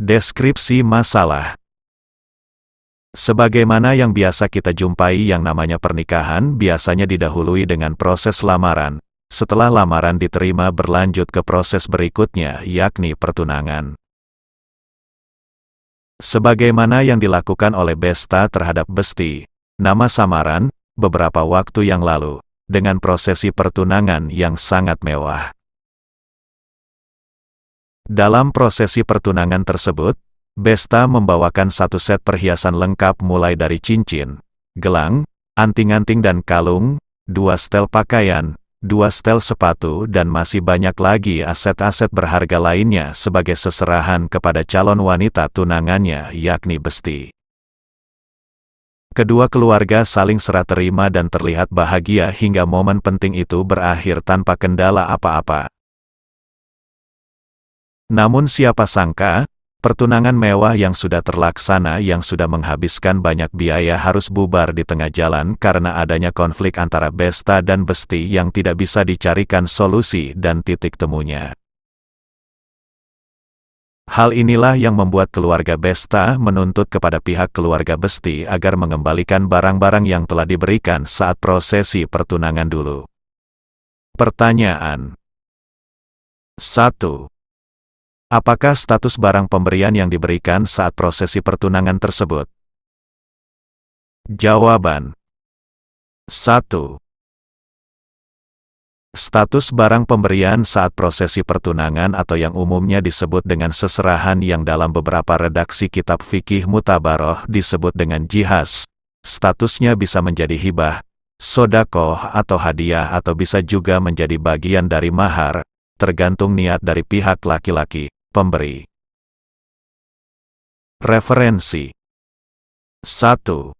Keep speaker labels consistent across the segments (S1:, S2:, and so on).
S1: Deskripsi masalah. Sebagaimana yang biasa kita jumpai, yang namanya pernikahan biasanya didahului dengan proses lamaran. Setelah lamaran diterima, berlanjut ke proses berikutnya, yakni pertunangan. Sebagaimana yang dilakukan oleh Besta terhadap Besti, nama samaran, beberapa waktu yang lalu, dengan prosesi pertunangan yang sangat mewah. Dalam prosesi pertunangan tersebut, Besta membawakan satu set perhiasan lengkap mulai dari cincin, gelang, anting-anting dan kalung, 2 setel pakaian, 2 setel sepatu dan masih banyak lagi aset-aset berharga lainnya sebagai seserahan kepada calon wanita tunangannya, yakni Besti. Kedua keluarga saling serah terima dan terlihat bahagia hingga momen penting itu berakhir tanpa kendala apa-apa. Namun siapa sangka, pertunangan mewah yang sudah terlaksana, yang sudah menghabiskan banyak biaya, harus bubar di tengah jalan karena adanya konflik antara Besta dan Besti yang tidak bisa dicarikan solusi dan titik temunya. Hal inilah yang membuat keluarga Besta menuntut kepada pihak keluarga Besti agar mengembalikan barang-barang yang telah diberikan saat prosesi pertunangan dulu. Pertanyaan 1. Apakah status barang pemberian yang diberikan saat prosesi pertunangan tersebut? Jawaban 1. Status barang pemberian saat prosesi pertunangan atau yang umumnya disebut dengan seserahan, yang dalam beberapa redaksi kitab fikih mutabaroh disebut dengan jihaz. Statusnya bisa menjadi hibah, sodakoh atau hadiah, atau bisa juga menjadi bagian dari mahar, tergantung niat dari pihak laki-laki pemberi. Referensi 1.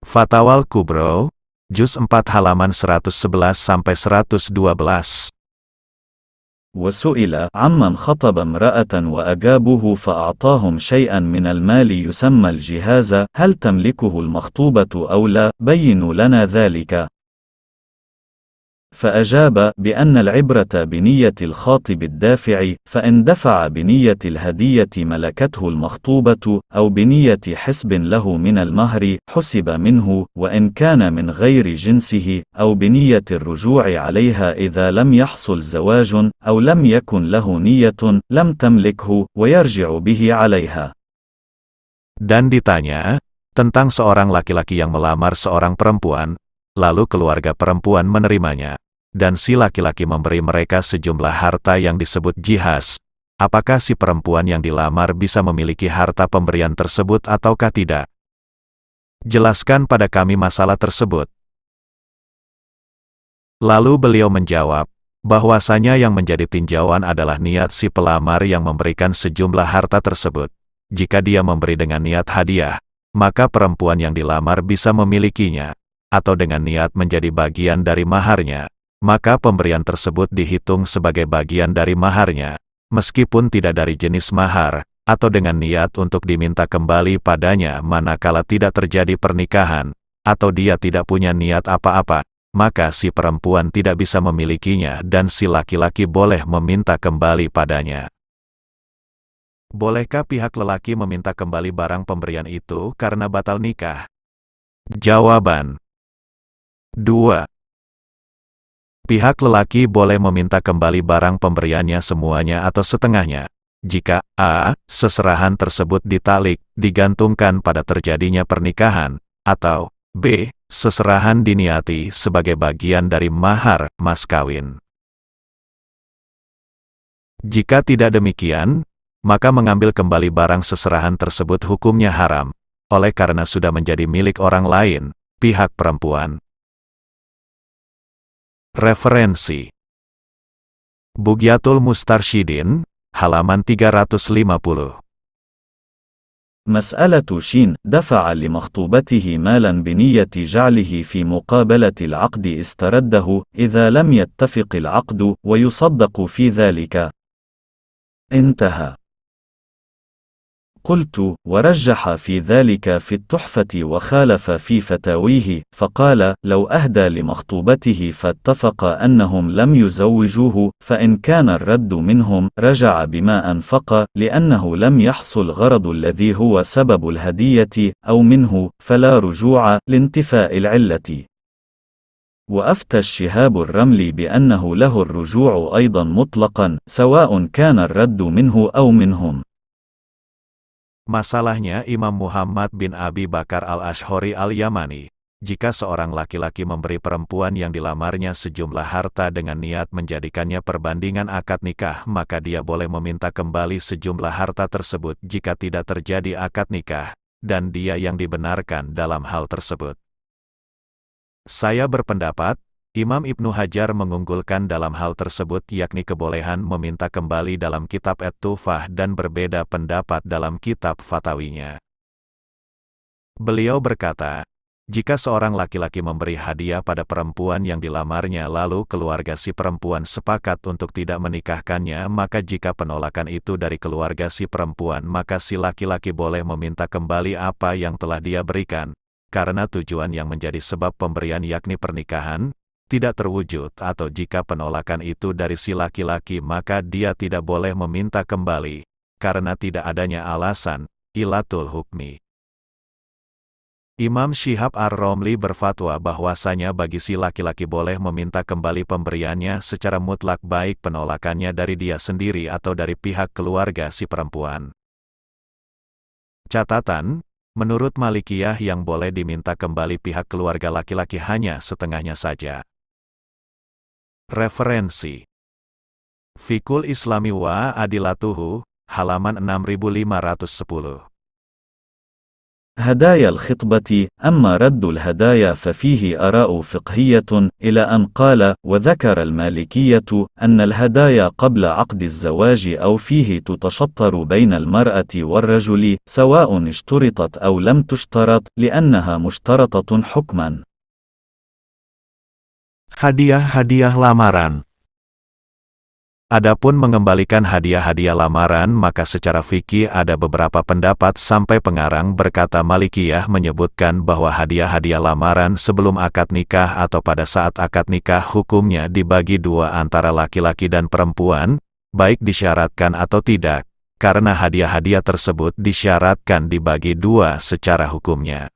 S1: Fatawal Kubro, Juz 4 halaman 111-112.
S2: وسئل عمن خطب امرأة وأجابه فأعطاهم شيئا من المال يسمى الجهاز هل تملكه المخطوبة أو لا؟ بينوا لنا ذلك. فأجاب بأن العبرة بنية الخاطب الدافع، فإن دفع بنية الهدية ملكته المخطوبة، أو بنية حسب له من المهر حسب منه، وإن كان من غير جنسه، أو بنية الرجوع عليها إذا لم يحصل زواج، أو لم يكن له نية لم تملكه ويرجع به عليها.
S1: Dan ditanya tentang seorang laki-laki yang melamar seorang perempuan, lalu keluarga perempuan menerimanya, dan si laki-laki memberi mereka sejumlah harta yang disebut jihaz. Apakah si perempuan yang dilamar bisa memiliki harta pemberian tersebut ataukah tidak? Jelaskan pada kami masalah tersebut. Lalu beliau menjawab, bahwasanya yang menjadi tinjauan adalah niat si pelamar yang memberikan sejumlah harta tersebut. Jika dia memberi dengan niat hadiah, maka perempuan yang dilamar bisa memilikinya, atau dengan niat menjadi bagian dari maharnya, maka pemberian tersebut dihitung sebagai bagian dari maharnya, meskipun tidak dari jenis mahar, atau dengan niat untuk diminta kembali padanya manakala tidak terjadi pernikahan, atau dia tidak punya niat apa-apa, maka si perempuan tidak bisa memilikinya dan si laki-laki boleh meminta kembali padanya. Bolehkah pihak lelaki meminta kembali barang pemberian itu karena batal nikah? Jawaban 2. Pihak lelaki boleh meminta kembali barang pemberiannya semuanya atau setengahnya, jika a. seserahan tersebut ditalik, digantungkan pada terjadinya pernikahan, atau b. seserahan diniati sebagai bagian dari mahar mas kawin. Jika tidak demikian, maka mengambil kembali barang seserahan tersebut hukumnya haram, oleh karena sudah menjadi milik orang lain, pihak perempuan. Referensi Bughyatul Mustarsyidin, halaman 350.
S2: مسألة شين دفع لمخطوبته مالا بنية جعله في مقابلة العقد استرده إذا لم يتفق العقد ويصدق في ذلك. انتهى. قلت: ورجح في ذلك في التحفة وخالف في فتاويه، فقال: لو أهدى لمخطوبته فاتفق أنهم لم يزوجوه، فإن كان الرد منهم رجع بما أنفق، لأنه لم يحصل غرض الذي هو سبب الهدية، أو منه، فلا رجوع لانتفاء العلة. وأفتى الشهاب الرملي بأنه له الرجوع أيضا مطلقا، سواء كان الرد منه أو منهم.
S1: Masalahnya Imam Muhammad bin Abi Bakar al-Ash'ari al-Yamani, jika seorang laki-laki memberi perempuan yang dilamarnya sejumlah harta dengan niat menjadikannya perbandingan akad nikah, maka dia boleh meminta kembali sejumlah harta tersebut jika tidak terjadi akad nikah, dan dia yang dibenarkan dalam hal tersebut. Saya berpendapat, Imam Ibnu Hajar mengunggulkan dalam hal tersebut yakni kebolehan meminta kembali dalam kitab At-Tuhfah dan berbeda pendapat dalam kitab Fatawinya. Beliau berkata, jika seorang laki-laki memberi hadiah pada perempuan yang dilamarnya lalu keluarga si perempuan sepakat untuk tidak menikahkannya, maka jika penolakan itu dari keluarga si perempuan maka si laki-laki boleh meminta kembali apa yang telah dia berikan, karena tujuan yang menjadi sebab pemberian yakni pernikahan, tidak terwujud, atau jika penolakan itu dari si laki-laki maka dia tidak boleh meminta kembali, karena tidak adanya alasan, ilatul hukmi. Imam Syihab ar-Romli berfatwa bahwasanya bagi si laki-laki boleh meminta kembali pemberiannya secara mutlak baik penolakannya dari dia sendiri atau dari pihak keluarga si perempuan. Catatan, menurut Malikiyah yang boleh diminta kembali pihak keluarga laki-laki hanya setengahnya saja. Referensi: Fiqhul Islami wa Adilatuhu, halaman 6510.
S2: هدايا الخطبة. أما رد الهدايا ففيه آراء فقهية، إلى أن قال: وذكر المالكية أن الهدايا قبل عقد الزواج أو فيه تتشطر بين المرأة والرجل، سواء اشترطت أو لم تشترط، لأنها مشترطة حكما.
S1: Hadiah-hadiah lamaran. Adapun mengembalikan hadiah-hadiah lamaran, maka secara fikih ada beberapa pendapat sampai pengarang berkata Malikiyah menyebutkan bahwa hadiah-hadiah lamaran sebelum akad nikah atau pada saat akad nikah hukumnya dibagi dua antara laki-laki dan perempuan, baik disyaratkan atau tidak, karena hadiah-hadiah tersebut disyaratkan dibagi dua secara hukumnya.